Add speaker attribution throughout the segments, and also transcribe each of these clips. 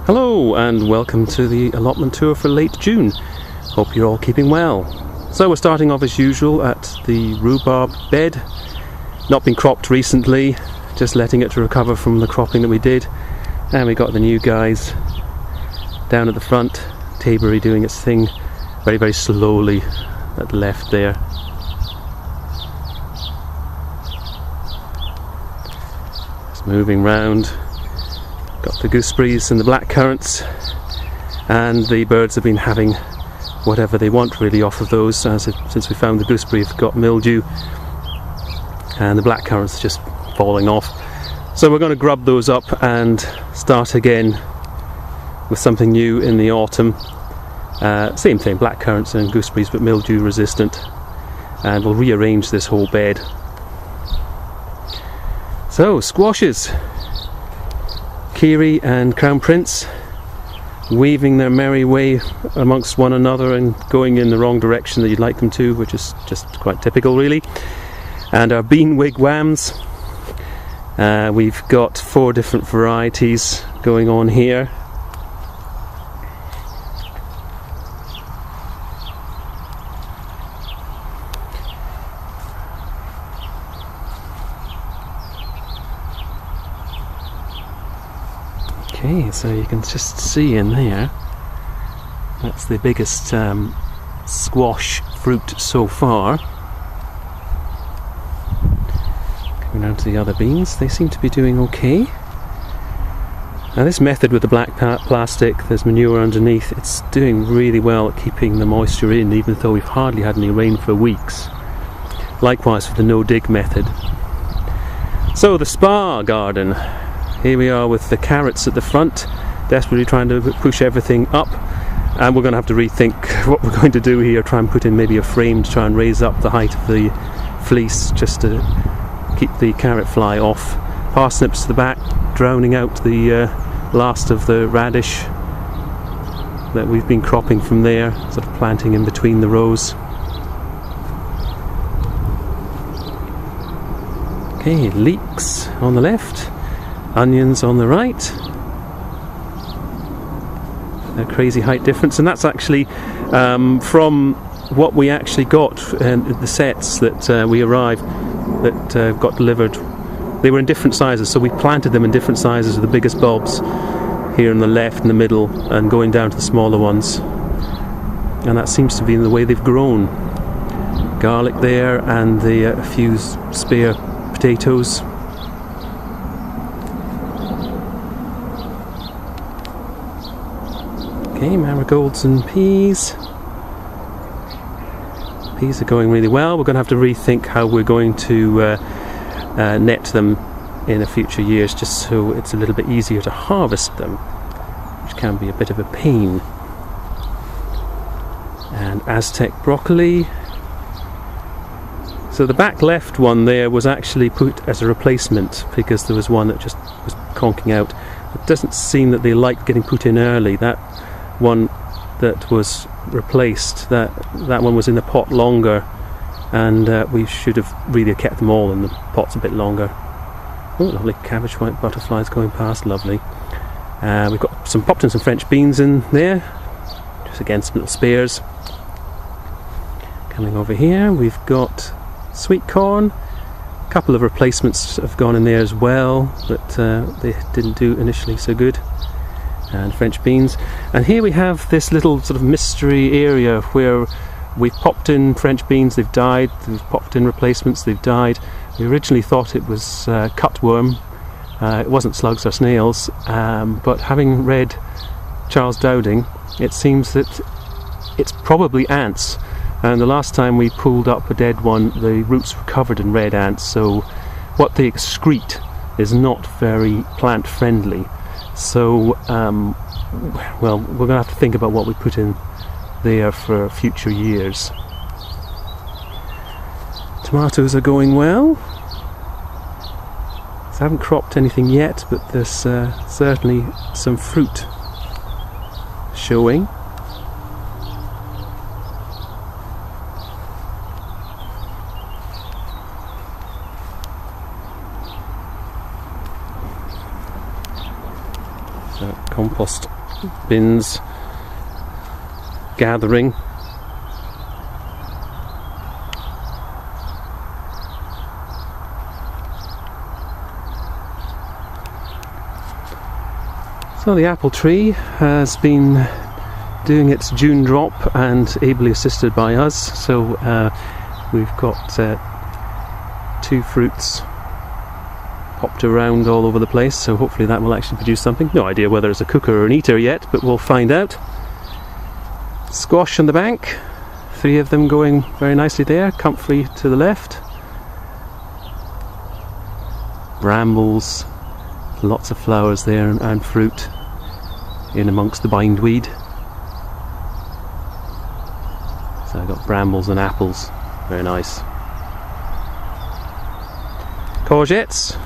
Speaker 1: Hello and welcome to the allotment tour for late June. Hope you're all keeping well. So we're starting off as usual at the rhubarb bed. Not been cropped recently, just letting it recover from the cropping that we did. And we got the new guys down at the front, Tabury doing its thing very, very slowly at the left there. Just moving round. Got the gooseberries and the blackcurrants, and the birds have been having whatever they want really off of those since we found the gooseberry have got mildew, and the blackcurrants just falling off. So we're going to grub those up and start again with something new in the autumn. Same thing, blackcurrants and gooseberries, but mildew resistant, and we'll rearrange this whole bed. So squashes, Kiri and Crown Prince weaving their merry way amongst one another and going in the wrong direction that you'd like them to, which is just quite typical really. And our bean wigwams, we've got 4 different varieties going on here. Okay, so you can just see in there, that's the biggest squash fruit so far. Coming down to the other beans, they seem to be doing okay. Now this method with the black plastic, there's manure underneath, it's doing really well at keeping the moisture in, even though we've hardly had any rain for weeks. Likewise with the no-dig method. So the spa garden. Here we are with the carrots at the front, desperately trying to push everything up, and we're going to have to rethink what we're going to do here, try and put in maybe a frame to try and raise up the height of the fleece just to keep the carrot fly off. Parsnips to the back, drowning out the last of the radish that we've been cropping from there, sort of planting in between the rows. Okay, leeks on the left, onions on the right. A crazy height difference, and that's actually from what we actually got in the sets that we arrived, that got delivered. They were in different sizes, so we planted them in different sizes of the biggest bulbs here on the left, in the middle, and going down to the smaller ones. And that seems to be the way they've grown. Garlic there, and a few spare potatoes. Okay, marigolds and peas. Peas are going really well. We're going to have to rethink how we're going to net them in a future years, just so it's a little bit easier to harvest them, which can be a bit of a pain. And Aztec broccoli. So the back left one there was actually put as a replacement because there was one that just was conking out. It doesn't seem that they liked getting put in early. That one that was replaced, that one was in the pot longer, and we should have really kept them all in the pots a bit longer. Oh, lovely cabbage white butterflies going past, lovely. We've got popped in some French beans in there, just again some little spears. Coming over here, we've got sweet corn. A couple of replacements have gone in there as well, but they didn't do initially so good. And French beans. And here we have this little sort of mystery area where we've popped in French beans, they've died. We've popped in replacements, they've died. We originally thought it was cutworm. It wasn't slugs or snails, but having read Charles Dowding, it seems that it's probably ants. And the last time we pulled up a dead one, the roots were covered in red ants, so what they excrete is not very plant friendly. So, well, we're going to have to think about what we put in there for future years. Tomatoes are going well. So I haven't cropped anything yet, but there's certainly some fruit showing. Compost bins gathering. So the apple tree has been doing its June drop and ably assisted by us, so we've got 2 fruits popped around all over the place, so hopefully that will actually produce something. No idea whether it's a cooker or an eater yet, but we'll find out. Squash on the bank, 3 of them going very nicely there, comfrey to the left. Brambles, lots of flowers there and fruit in amongst the bindweed. So I've got brambles and apples, very nice. Courgettes,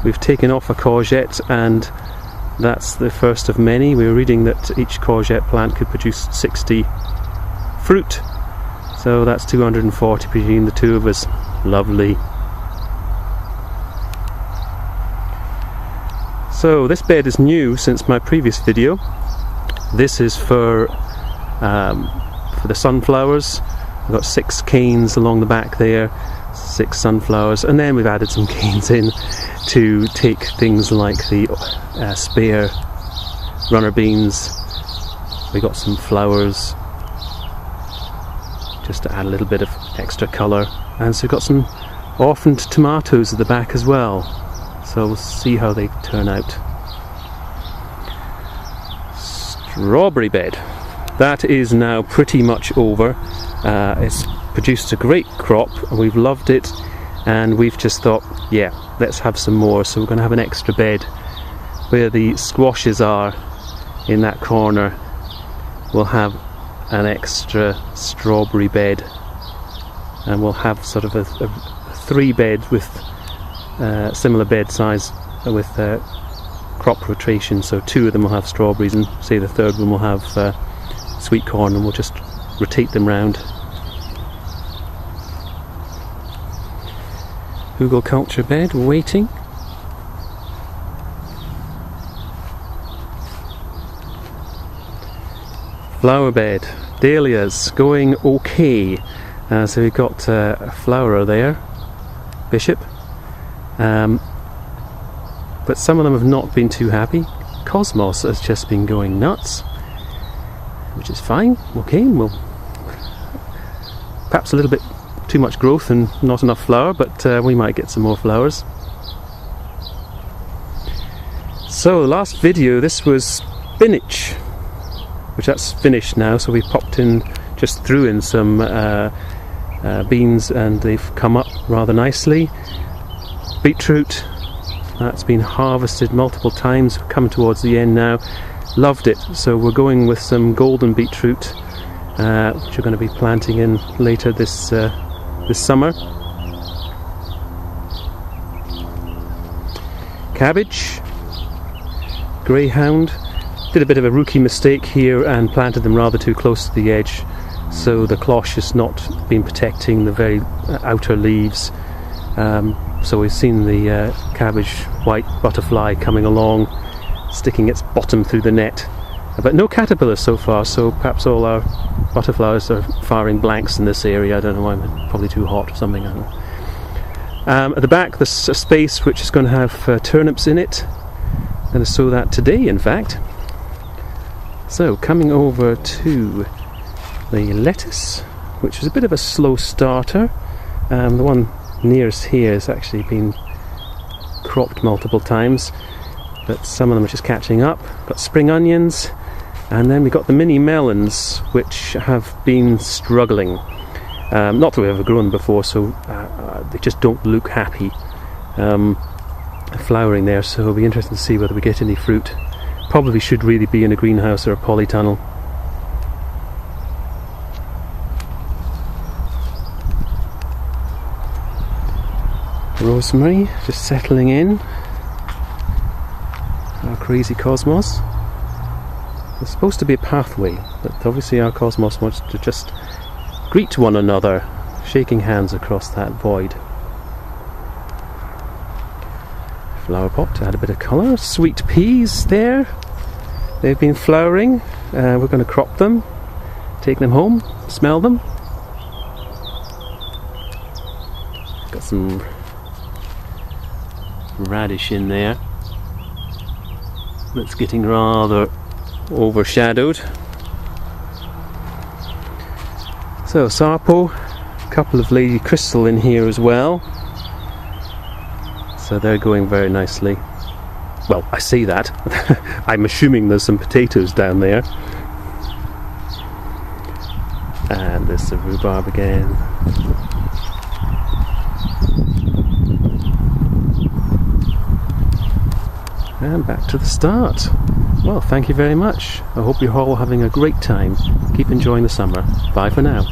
Speaker 1: we've taken off a courgette and that's the first of many. We were reading that each courgette plant could produce 60 fruit, so that's 240 between the 2 of us. Lovely. So this bed is new since my previous video. This is for the sunflowers. We've got 6 canes along the back there, 6 sunflowers, and then we've added some canes in to take things like the spare runner beans. We got some flowers just to add a little bit of extra colour, and so we've got some orphaned tomatoes at the back as well. So we'll see how they turn out. Strawberry bed. That is now pretty much over. It's produced a great crop and we've loved it, and we've just thought, yeah, let's have some more. So we're going to have an extra bed where the squashes are in that corner. We'll have an extra strawberry bed, and we'll have sort of a 3 bed with similar bed size with crop rotation, so 2 of them will have strawberries and say the 3rd one will have sweet corn, and we'll just rotate them round. Hugelkultur bed waiting. Flower bed, dahlias going okay. So we've got a flowerer there, bishop. But some of them have not been too happy. Cosmos has just been going nuts, which is fine. Okay, well, perhaps a little bit too much growth and not enough flower, but we might get some more flowers. So last video, this was spinach, which that's finished now, so we popped in, just threw in some beans and they've come up rather nicely. Beetroot, that's been harvested multiple times, coming towards the end now. Loved it, so we're going with some golden beetroot, which we're going to be planting in later this summer. Cabbage, greyhound. Did a bit of a rookie mistake here and planted them rather too close to the edge, so the cloche has not been protecting the very outer leaves. So we've seen the cabbage white butterfly coming along, sticking its bottom through the net, but no caterpillars so far, so perhaps all our butterflies are firing blanks in this area. I don't know why, probably too hot or something, I don't know. At the back there's a space which is going to have turnips in it. I'm going to sow that today, in fact. So coming over to the lettuce, which is a bit of a slow starter. The one nearest here has actually been cropped multiple times, but some of them are just catching up. Got spring onions, and then we got the mini melons, which have been struggling. Not that we've ever grown before, so they just don't look happy flowering there, so it'll be interesting to see whether we get any fruit. Probably should really be in a greenhouse or a polytunnel. Rosemary just settling in. Our crazy cosmos. There's supposed to be a pathway, but obviously our cosmos wants to just greet one another, shaking hands across that void. Flower pot to add a bit of colour. Sweet peas there. They've been flowering. We're going to crop them, take them home, smell them. Got some radish in there that's getting rather overshadowed. So Sarpo, a couple of Lady Crystal in here as well. So they're going very nicely. Well, I say that. I'm assuming there's some potatoes down there. And there's the rhubarb again. And back to the start. Well, thank you very much. I hope you're all having a great time. Keep enjoying the summer. Bye for now.